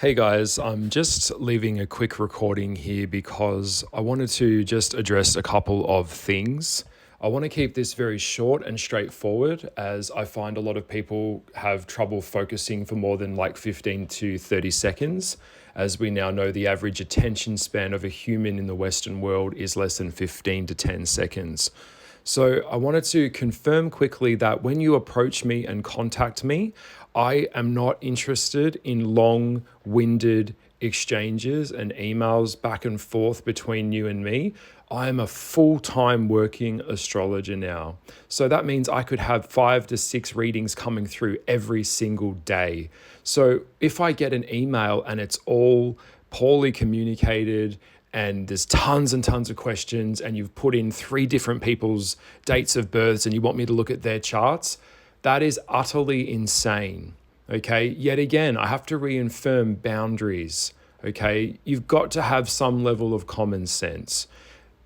Hey guys, I'm just leaving a quick recording here because I wanted to just address a couple of things. I want to keep this very short and straightforward as I find a lot of people have trouble focusing for more than like 15 to 30 seconds. As we now know, the average attention span of a human in the Western world is less than 15 to 10 seconds. So I wanted to confirm quickly that when you approach me and contact me, I am not interested in long-winded exchanges and emails back and forth between you and me. I am a full-time working astrologer now. So that means I could have 5 to 6 readings coming through every single day. So if I get an email and it's all poorly communicated and there's tons and tons of questions and you've put in 3 different people's dates of births and you want me to look at their charts, that is utterly insane. Okay, yet again, I have to reaffirm boundaries. Okay, you've got to have some level of common sense.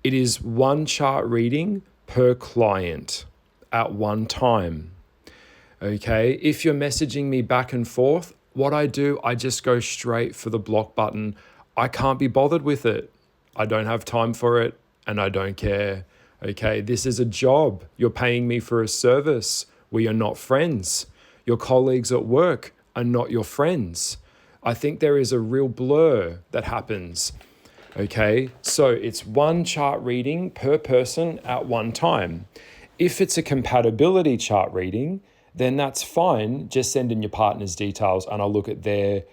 It is 1 chart reading per client at one time. Okay, if you're messaging me back and forth, what I do, I just go straight for the block button. I can't be bothered with it. I don't have time for it and I don't care. Okay, this is a job. You're paying me for a service. We are not friends. Your colleagues at work are not your friends. I think there is a real blur that happens. Okay, so it's 1 chart reading per person at one time. If it's a compatibility chart reading, then that's fine. Just send in your partner's details and I'll look at their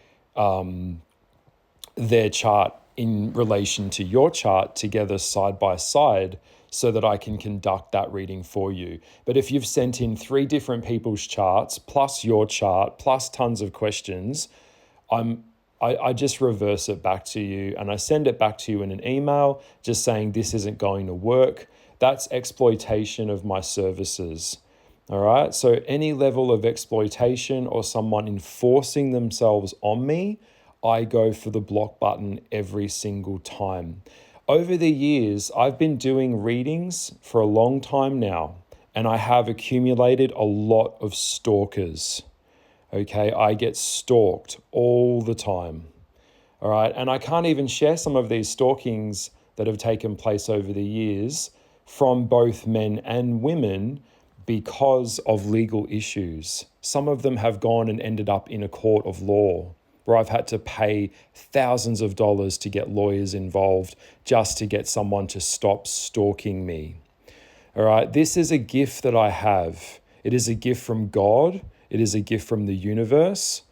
chart in relation to your chart together side by side so that I can conduct that reading for you. But if you've sent in 3 different people's charts, plus your chart, plus tons of questions, I just reverse it back to you and I send it back to you in an email just saying this isn't going to work. That's exploitation of my services. All right, so any level of exploitation or someone enforcing themselves on me, I go for the block button every single time. Over the years, I've been doing readings for a long time now, and I have accumulated a lot of stalkers. Okay, I get stalked all the time. All right, and I can't even share some of these stalkings that have taken place over the years from both men and women because of legal issues. Some of them have gone and ended up in a court of law, where I've had to pay thousands of dollars to get lawyers involved just to get someone to stop stalking me. All right, this is a gift that I have. It is a gift from God. It is a gift from the universe.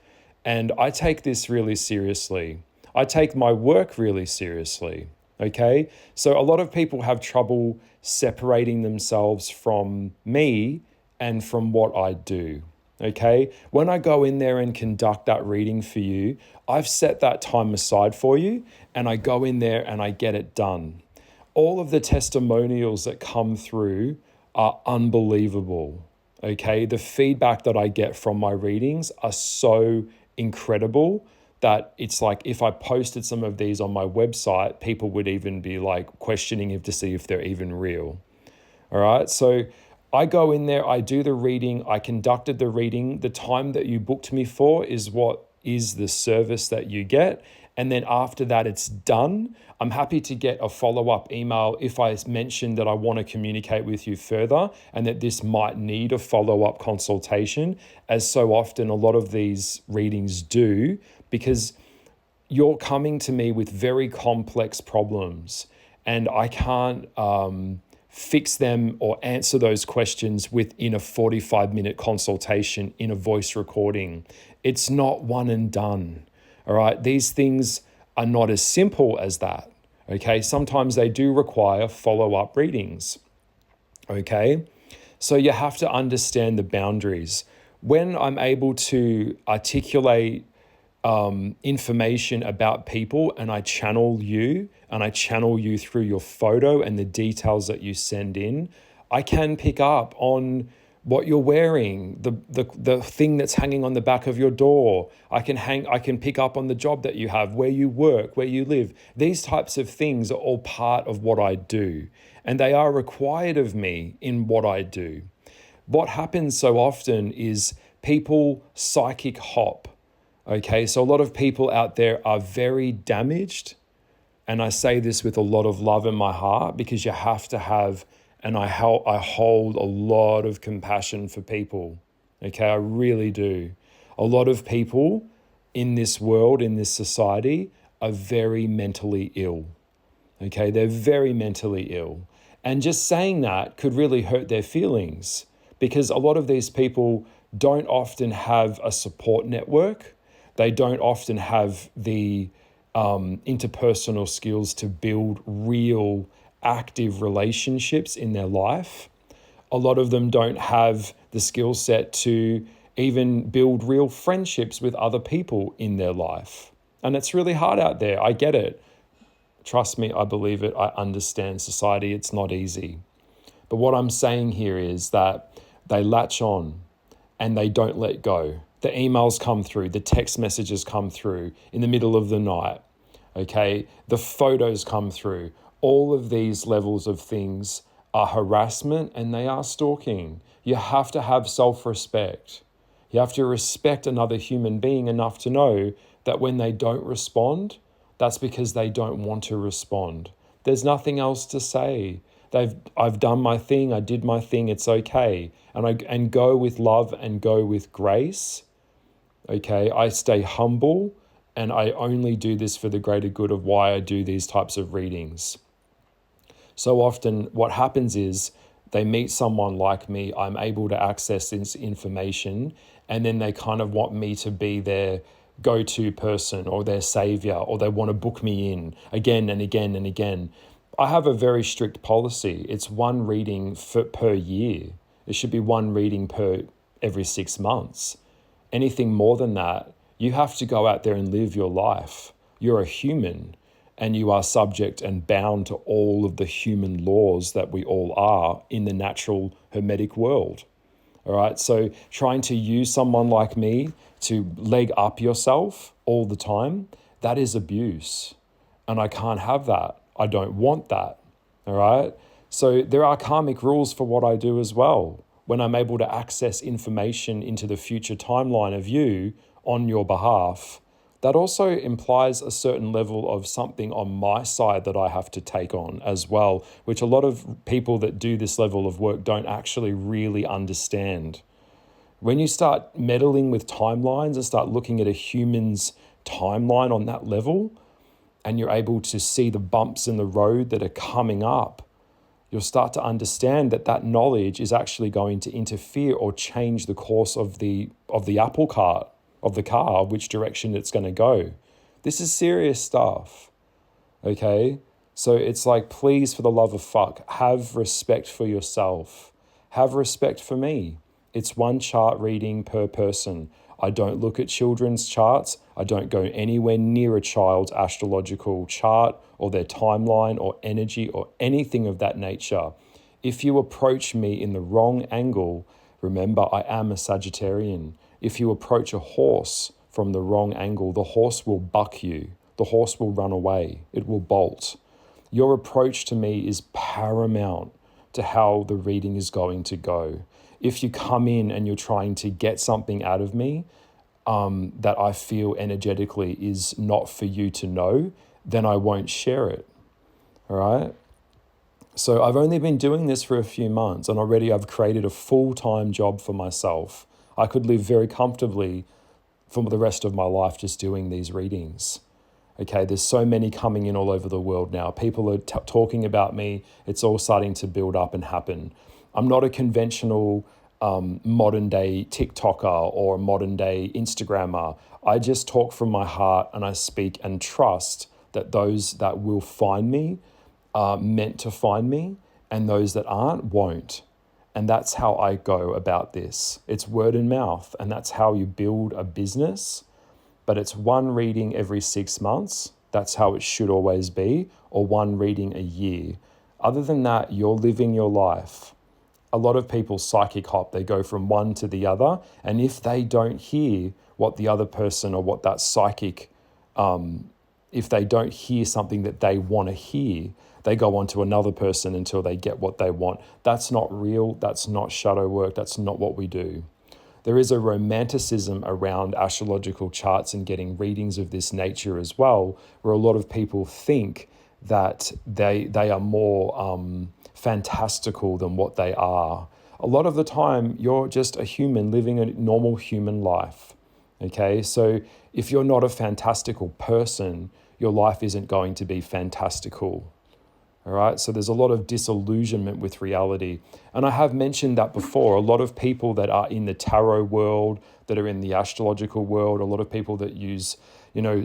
And I take this really seriously. I take my work really seriously. Okay, so a lot of people have trouble separating themselves from me and from what I do. Okay, when I go in there and conduct that reading for you, I've set that time aside for you and I go in there and I get it done. All of the testimonials that come through are unbelievable. Okay, the feedback that I get from my readings are so incredible that it's like if I posted some of these on my website, people would even be like questioning to see if they're even real. All right, so I go in there, I do the reading, I conducted the reading. The time that you booked me for is what is the service that you get. And then after that, it's done. I'm happy to get a follow-up email if I mention that I want to communicate with you further and that this might need a follow-up consultation, as so often a lot of these readings do, because you're coming to me with very complex problems and I can't fix them or answer those questions within a 45-minute consultation in a voice recording. It's not one and done. All right, these things are not as simple as that. Okay, sometimes they do require follow-up readings. Okay, so you have to understand the boundaries. When I'm able to articulate information about people and I channel you through your photo and the details that you send in, I can pick up on what you're wearing, the thing that's hanging on the back of your door. I can pick up on the job that you have, where you work, where you live. These types of things are all part of what I do, and they are required of me in what I do. What happens so often is people psychic hop. Okay, so a lot of people out there are very damaged. And I say this with a lot of love in my heart, because you have to have, and I hold a lot of compassion for people. Okay, I really do. A lot of people in this world, in this society, are very mentally ill. Okay, they're very mentally ill. And just saying that could really hurt their feelings, because a lot of these people don't often have a support network. They don't often have the interpersonal skills to build real active relationships in their life. A lot of them don't have the skill set to even build real friendships with other people in their life. And it's really hard out there. I get it. Trust me, I believe it. I understand society. It's not easy. But what I'm saying here is that they latch on and they don't let go. The emails come through, the text messages come through in the middle of the night, okay? The photos come through. All of these levels of things are harassment and they are stalking. You have to have self-respect. You have to respect another human being enough to know that when they don't respond, that's because they don't want to respond. There's nothing else to say. I've done my thing, I did my thing, it's okay. And go with love and go with grace. Okay, I stay humble, and I only do this for the greater good of why I do these types of readings. So often what happens is they meet someone like me, I'm able to access this information, and then they kind of want me to be their go-to person or their savior, or they want to book me in again and again and again. I have a very strict policy. It's one reading per year. It should be one reading per every 6 months. Anything more than that, you have to go out there and live your life. You're a human, and you are subject and bound to all of the human laws that we all are in the natural hermetic world. All right, so trying to use someone like me to leg up yourself all the time, that is abuse. And I can't have that. I don't want that. All right, so there are karmic rules for what I do as well. When I'm able to access information into the future timeline of you on your behalf, that also implies a certain level of something on my side that I have to take on as well, which a lot of people that do this level of work don't actually really understand. When you start meddling with timelines and start looking at a human's timeline on that level, and you're able to see the bumps in the road that are coming up, you'll start to understand that that knowledge is actually going to interfere or change the course of the apple cart, of the car, which direction it's going to go. This is serious stuff, okay? So it's like, please, for the love of fuck, have respect for yourself. Have respect for me. It's one chart reading per person. I don't look at children's charts. I don't go anywhere near a child's astrological chart or their timeline or energy or anything of that nature. If you approach me in the wrong angle, remember I am a Sagittarian. If you approach a horse from the wrong angle, the horse will buck you. The horse will run away. It will bolt. Your approach to me is paramount to how the reading is going to go. If you come in and you're trying to get something out of me that I feel energetically is not for you to know, then I won't share it. All right? So I've only been doing this for a few months, and already I've created a full-time job for myself. I could live very comfortably for the rest of my life just doing these readings. Okay, there's so many coming in all over the world now. People are talking about me. It's all starting to build up and happen. I'm not a conventional modern day TikToker or a modern day Instagrammer. I just talk from my heart, and I speak and trust that those that will find me are meant to find me, and those that aren't won't. And that's how I go about this. It's word and mouth, and that's how you build a business. But it's one reading every 6 months. That's how it should always be, or one reading a year. Other than that, you're living your life. A lot of people psychic hop, they go from one to the other. And if they don't hear what the other person or what that psychic, if they don't hear something that they want to hear, they go on to another person until they get what they want. That's not real. That's not shadow work. That's not what we do. There is a romanticism around astrological charts and getting readings of this nature as well, where a lot of people think that they are more fantastical than what they are. A lot of the time, you're just a human living a normal human life. Okay, so if you're not a fantastical person, your life isn't going to be fantastical. All right, so there's a lot of disillusionment with reality. And I have mentioned that before. A lot of people that are in the tarot world, that are in the astrological world, a lot of people that use,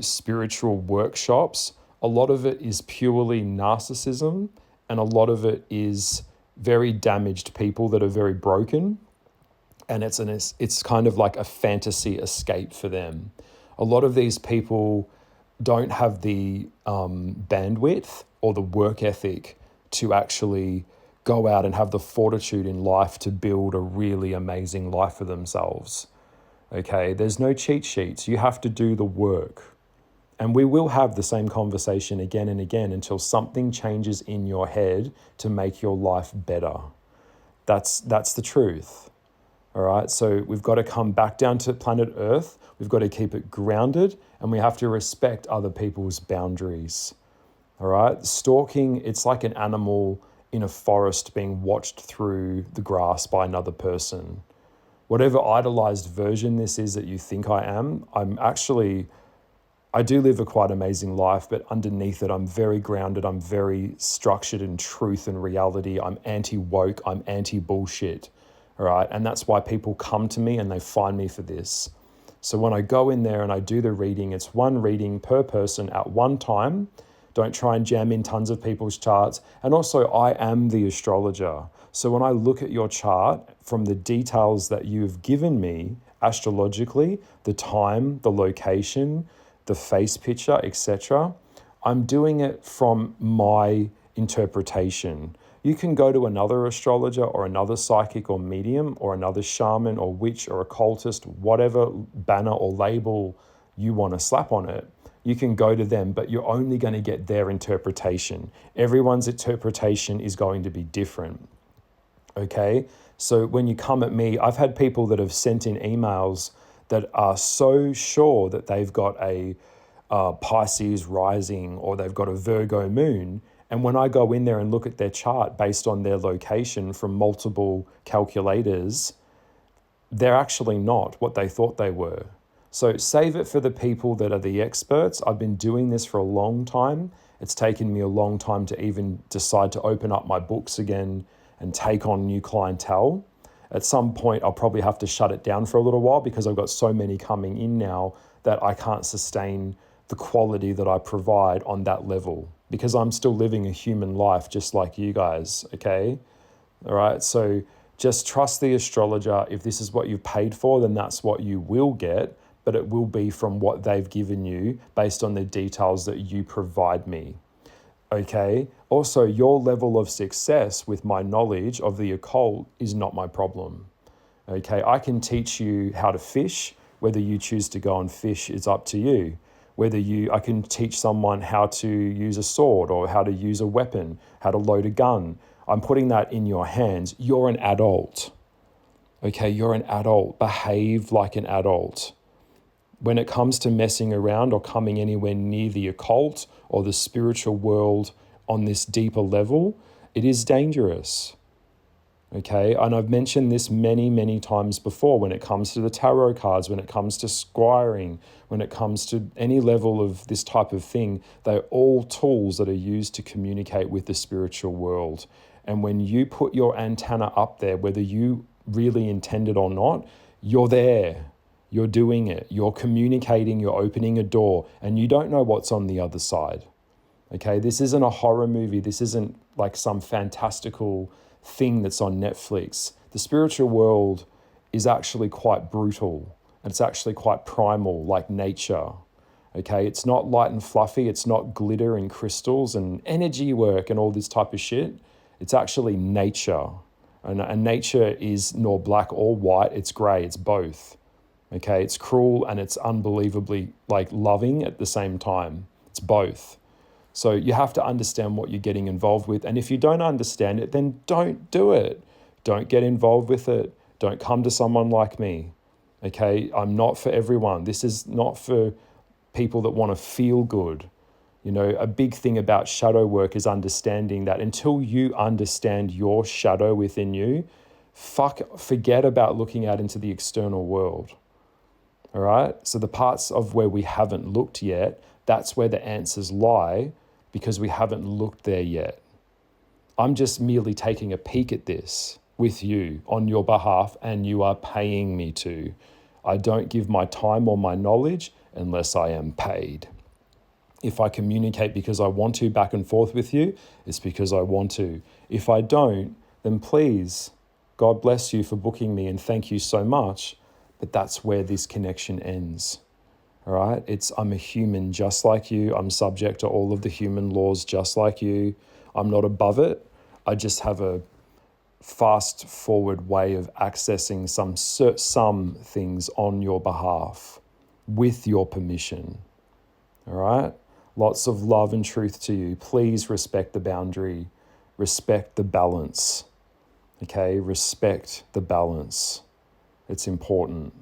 spiritual workshops, a lot of it is purely narcissism, and a lot of it is very damaged people that are very broken. And it's kind of like a fantasy escape for them. A lot of these people don't have the bandwidth or the work ethic to actually go out and have the fortitude in life to build a really amazing life for themselves. Okay, there's no cheat sheets. You have to do the work. And we will have the same conversation again and again until something changes in your head to make your life better. That's the truth. All right, so we've got to come back down to planet Earth. We've got to keep it grounded, and we have to respect other people's boundaries. All right, stalking, it's like an animal in a forest being watched through the grass by another person. Whatever idolized version this is that you think I am, I do live a quite amazing life, but underneath it, I'm very grounded. I'm very structured in truth and reality. I'm anti-woke. I'm anti-bullshit. All right. And that's why people come to me and they find me for this. So when I go in there and I do the reading, it's one reading per person at one time. Don't try and jam in tons of people's charts. And also, I am the astrologer. So when I look at your chart from the details that you've given me astrologically, the time, the location, the face picture, etc., I'm doing it from my interpretation. You can go to another astrologer or another psychic or medium or another shaman or witch or occultist, whatever banner or label you want to slap on it. You can go to them, but you're only going to get their interpretation. Everyone's interpretation is going to be different. Okay? So when you come at me, I've had people that have sent in emails that are so sure that they've got a Pisces rising or they've got a Virgo moon. And when I go in there and look at their chart based on their location from multiple calculators, they're actually not what they thought they were. So save it for the people that are the experts. I've been doing this for a long time. It's taken me a long time to even decide to open up my books again and take on new clientele. At some point, I'll probably have to shut it down for a little while because I've got so many coming in now that I can't sustain the quality that I provide on that level because I'm still living a human life just like you guys, okay? All right, so just trust the astrologer. If this is what you've paid for, then that's what you will get, but it will be from what they've given you based on the details that you provide me. Okay. Also, your level of success with my knowledge of the occult is not my problem. Okay. I can teach you how to fish. Whether you choose to go and fish is up to you. I can teach someone how to use a sword or how to use a weapon, how to load a gun. I'm putting that in your hands. You're an adult. Okay. You're an adult. Behave like an adult. When it comes to messing around or coming anywhere near the occult or the spiritual world on this deeper level, it is dangerous. Okay, and I've mentioned this many, many times before when it comes to the tarot cards, when it comes to squiring, when it comes to any level of this type of thing, they're all tools that are used to communicate with the spiritual world. And when you put your antenna up there, whether you really intend it or not, you're there. You're doing it. You're communicating. You're opening a door. And you don't know what's on the other side. Okay, this isn't a horror movie. This isn't like some fantastical thing that's on Netflix. The spiritual world is actually quite brutal. And it's actually quite primal, like nature. Okay, it's not light and fluffy. It's not glitter and crystals and energy work and all this type of shit. It's actually nature. And nature is nor black or white. It's gray. It's both. Okay, it's cruel and it's unbelievably loving at the same time. It's both. So you have to understand what you're getting involved with. And if you don't understand it, then don't do it. Don't get involved with it. Don't come to someone like me. Okay, I'm not for everyone. This is not for people that want to feel good. You know, a big thing about shadow work is understanding that until you understand your shadow within you, forget about looking out into the external world. All right? So the parts of where we haven't looked yet, that's where the answers lie, because we haven't looked there yet. I'm just merely taking a peek at this with you on your behalf, and you are paying me to. I don't give my time or my knowledge unless I am paid. If I communicate because I want to back and forth with you, it's because I want to. If I don't, then please, God bless you for booking me and thank you so much. But that's where this connection ends. All right? I'm a human just like you. I'm subject to all of the human laws just like you. I'm not above it. I just have a fast forward way of accessing some things on your behalf with your permission. All right? Lots of love and truth to you. Please respect the boundary. Respect the balance. Okay? Respect the balance. It's important.